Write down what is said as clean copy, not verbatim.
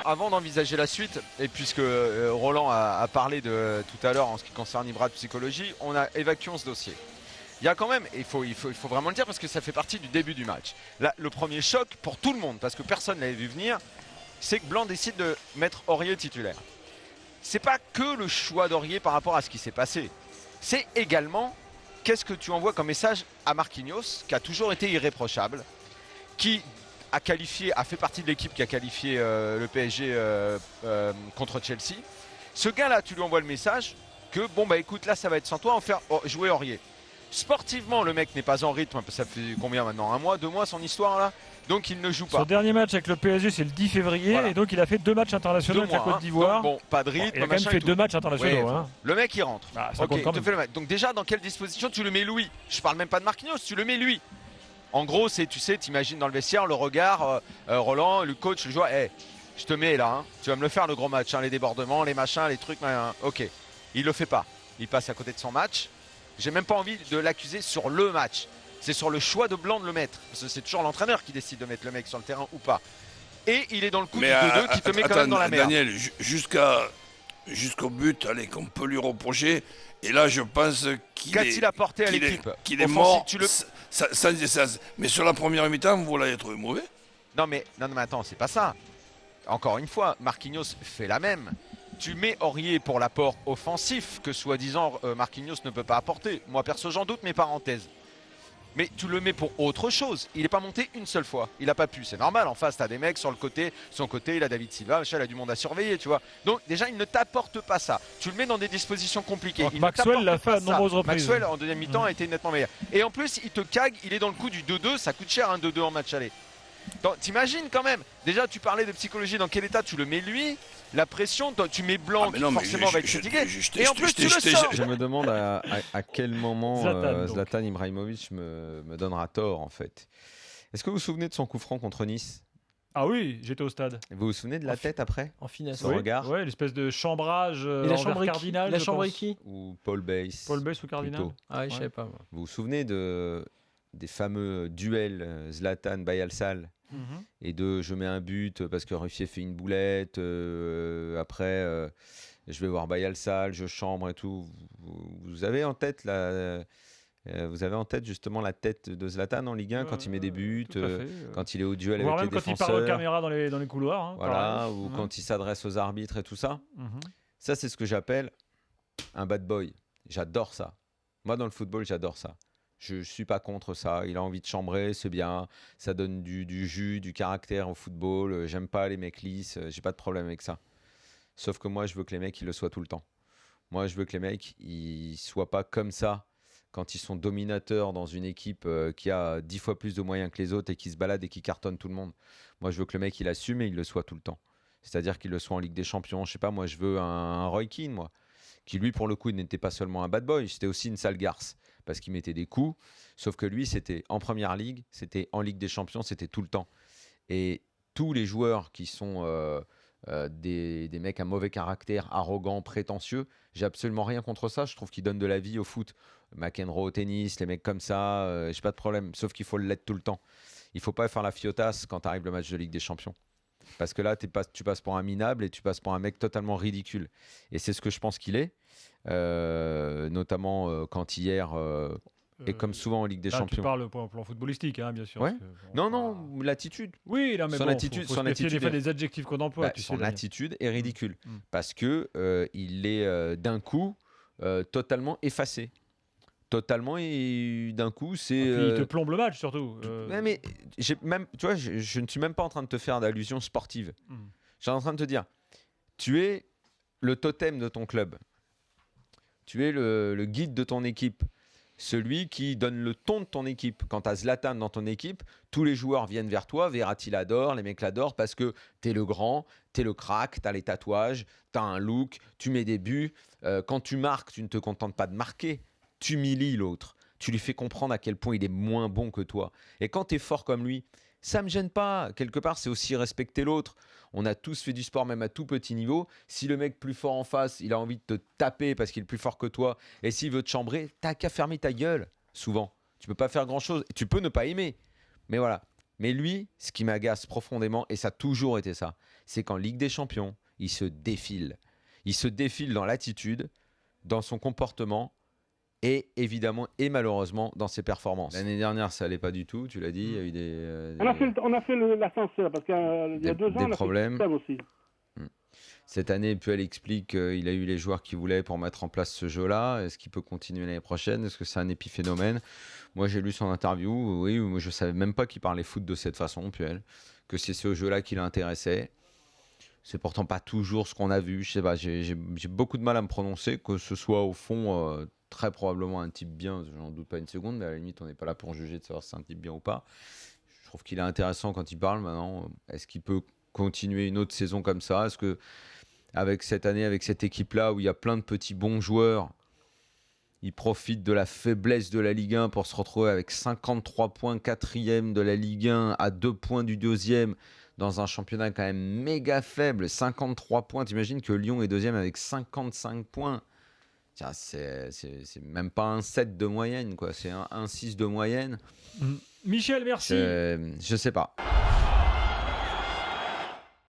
avant d'envisager la suite, et puisque Roland a parlé de tout à l'heure en ce qui concerne Ibra de psychologie, évacuons ce dossier. Il y a quand même, il faut vraiment le dire parce que ça fait partie du début du match. Là, le premier choc pour tout le monde, parce que personne ne l'avait vu venir, c'est que Blanc décide de mettre Aurier titulaire. C'est pas que le choix d'Aurier par rapport à ce qui s'est passé. C'est également qu'est-ce que tu envoies comme message à Marquinhos, qui a toujours été irréprochable, qui a fait partie de l'équipe qui a qualifié le PSG contre Chelsea. Ce gars-là, tu lui envoies le message que bon bah écoute, là ça va être sans toi, on va faire jouer Aurier. Sportivement, le mec n'est pas en rythme. Ça fait combien maintenant? 1 mois, 2 mois son histoire là? Donc il ne joue pas. Son dernier match avec le PSG, c'est le 10 février. Voilà. Et donc il a fait 2 matchs internationaux avec la Côte d'Ivoire. Bon, pas de rythme. Il a quand même fait 2 matchs internationaux. Ouais, le mec il rentre. Ah, okay, donc déjà, dans quelle disposition tu le mets lui? Je parle même pas de Marquinhos, tu le mets lui. En gros, c'est, tu sais, t'imagines dans le vestiaire le regard, Roland, le coach, le joueur, hey, je te mets là, hein, tu vas me le faire le gros match, hein, les débordements, les machins, les trucs, ok. Il le fait pas. Il passe à côté de son match. J'ai même pas envie de l'accuser sur le match. C'est sur le choix de Blanc de le mettre. Parce que c'est toujours l'entraîneur qui décide de mettre le mec sur le terrain ou pas. Et il est dans le coup du 2-2 qui te met quand même dans la merde. Daniel, jusqu'au but, allez, qu'on peut lui reprocher. Et là, je pense qu'a-t-il apporté à l'équipe? Qu'il est mort sans essence. Mais sur la première mi-temps, vous l'avez trouvé mauvais? Non mais attends, c'est pas ça. Encore une fois, Marquinhos fait la même. Tu mets Aurier pour l'apport offensif que soi-disant Marquinhos ne peut pas apporter. Moi perso j'en doute, mais parenthèse. Mais tu le mets pour autre chose. Il n'est pas monté une seule fois. Il n'a pas pu. C'est normal. En face, tu as des mecs sur le côté. Son côté, il a David Silva. Il a du monde à surveiller, tu vois. Donc déjà, il ne t'apporte pas ça. Tu le mets dans des dispositions compliquées. Maxwell l'a fait à de nombreuses reprises. Maxwell, en deuxième mi-temps, a été nettement meilleur. Et en plus, il te cague. Il est dans le coup du 2-2. Ça coûte cher un 2-2 en match aller. T'imagines quand même. Déjà, tu parlais de psychologie. Dans quel état tu le mets lui? La pression, tu mets Blanc qui forcément va être critiqué. Et en plus, tu le sors. Je me demande à quel moment Zlatan Ibrahimovic me donnera tort, en fait. Est-ce que vous vous souvenez de son coup franc contre Nice? Ah oui, j'étais au stade. Vous vous souvenez de la tête après? En finesse. Son regard? Oui, l'espèce de chambrage et la chambre Cardinal. La chambre qui? Ou Paul Bass. Paul Bass ou Cardinal. Plutôt. Ah oui, je savais pas. Moi. Vous vous souvenez des fameux duels Zlatan-Bayalsal et de je mets un but parce que Ruffier fait une boulette, après je vais voir Bayalsal, je chambre et tout. Vous avez en tête justement la tête de Zlatan en Ligue 1 quand il met des buts, quand il est au duel avec les défenseurs. Quand il parle aux caméras dans les couloirs. Hein, voilà, ou quand il s'adresse aux arbitres et tout ça. Ça, c'est ce que j'appelle un bad boy. J'adore ça. Moi, dans le football, j'adore ça. Je ne suis pas contre ça. Il a envie de chambrer, c'est bien. Ça donne du jus, du caractère au football. J'aime pas les mecs lisses. J'ai pas de problème avec ça. Sauf que moi, je veux que les mecs, ils le soient tout le temps. Moi, je veux que les mecs, ils soient pas comme ça quand ils sont dominateurs dans une équipe qui a 10 fois plus de moyens que les autres et qui se balade et qui cartonne tout le monde. Moi, je veux que le mec, il assume et il le soit tout le temps. C'est-à-dire qu'il le soit en Ligue des Champions. Je sais pas, moi, je veux un Roy Keane, moi, qui lui, pour le coup, il n'était pas seulement un bad boy, c'était aussi une sale garce. Parce qu'il mettait des coups, sauf que lui, c'était en Première Ligue, c'était en Ligue des Champions, c'était tout le temps. Et tous les joueurs qui sont des mecs à mauvais caractère, arrogants, prétentieux, j'ai absolument rien contre ça. Je trouve qu'ils donnent de la vie au foot. McEnroe au tennis, les mecs comme ça, j'ai pas de problème. Sauf qu'il faut l'être tout le temps. Il faut pas faire la fiotasse quand arrive le match de Ligue des Champions. Parce que là, tu passes pour un minable et tu passes pour un mec totalement ridicule. Et c'est ce que je pense qu'il est. Notamment quand hier, et comme souvent en Ligue des Champions. Tu parles pour un plan footballistique, hein, bien sûr. Ouais. Non, l'attitude. Oui, là, mais son attitude, faut des fois des adjectifs qu'on emploie. Son attitude est ridicule. Parce que il est d'un coup totalement effacé. Totalement, et d'un coup, c'est. Il te plombe le match surtout. Mais tu vois, je ne suis même pas en train de te faire d'allusion sportive. Je suis en train de te dire, tu es le totem de ton club. Tu es le guide de ton équipe. Celui qui donne le ton de ton équipe. Quand tu as Zlatan dans ton équipe, tous les joueurs viennent vers toi. Verratti l'adore, les mecs l'adorent parce que tu es le grand, tu es le crack, tu as les tatouages, tu as un look, tu mets des buts. Quand tu marques, tu ne te contentes pas de marquer. Tu humilies l'autre. Tu lui fais comprendre à quel point il est moins bon que toi. Et quand tu es fort comme lui, ça ne me gêne pas. Quelque part, c'est aussi respecter l'autre. On a tous fait du sport, même à tout petit niveau. Si le mec plus fort en face, il a envie de te taper parce qu'il est plus fort que toi, et s'il veut te chambrer, t'as qu'à fermer ta gueule, souvent. Tu peux pas faire grand-chose. Tu peux ne pas aimer. Mais voilà. Mais lui, ce qui m'agace profondément, et ça a toujours été ça, c'est qu'en Ligue des Champions, il se défile. Il se défile dans l'attitude, dans son comportement et évidemment et malheureusement dans ses performances. L'année dernière, ça allait pas du tout, tu l'as dit, il y a eu des on a fait l'ascenseur parce qu'il y a 2 ans, on a problèmes. fait le aussi. Cette année, Puel explique qu'il a eu les joueurs qu'il voulait pour mettre en place ce jeu-là. Est-ce qu'il peut continuer l'année prochaine? Est-ce que c'est un épiphénomène? Moi, j'ai lu son interview. Oui, moi, je ne savais même pas qu'il parlait foot de cette façon, Puel. Que c'est ce jeu-là qui l'intéressait. C'est pourtant pas toujours ce qu'on a vu. Je sais pas, j'ai beaucoup de mal à me prononcer, que ce soit au fond très probablement un type bien, j'en doute pas une seconde, mais à la limite, on n'est pas là pour juger de savoir si c'est un type bien ou pas. Je trouve qu'il est intéressant quand il parle maintenant. Est-ce qu'il peut continuer une autre saison comme ça? Est-ce que avec cette année, avec cette équipe-là où il y a plein de petits bons joueurs, il profite de la faiblesse de la Ligue 1 pour se retrouver avec 53 points, 4e de la Ligue 1, à 2 points du 2e, dans un championnat quand même méga faible, 53 points. T'imagines que Lyon est 2e avec 55 points. C'est même pas un 7 de moyenne, quoi. C'est un 6 de moyenne. Michel, merci. Je sais pas.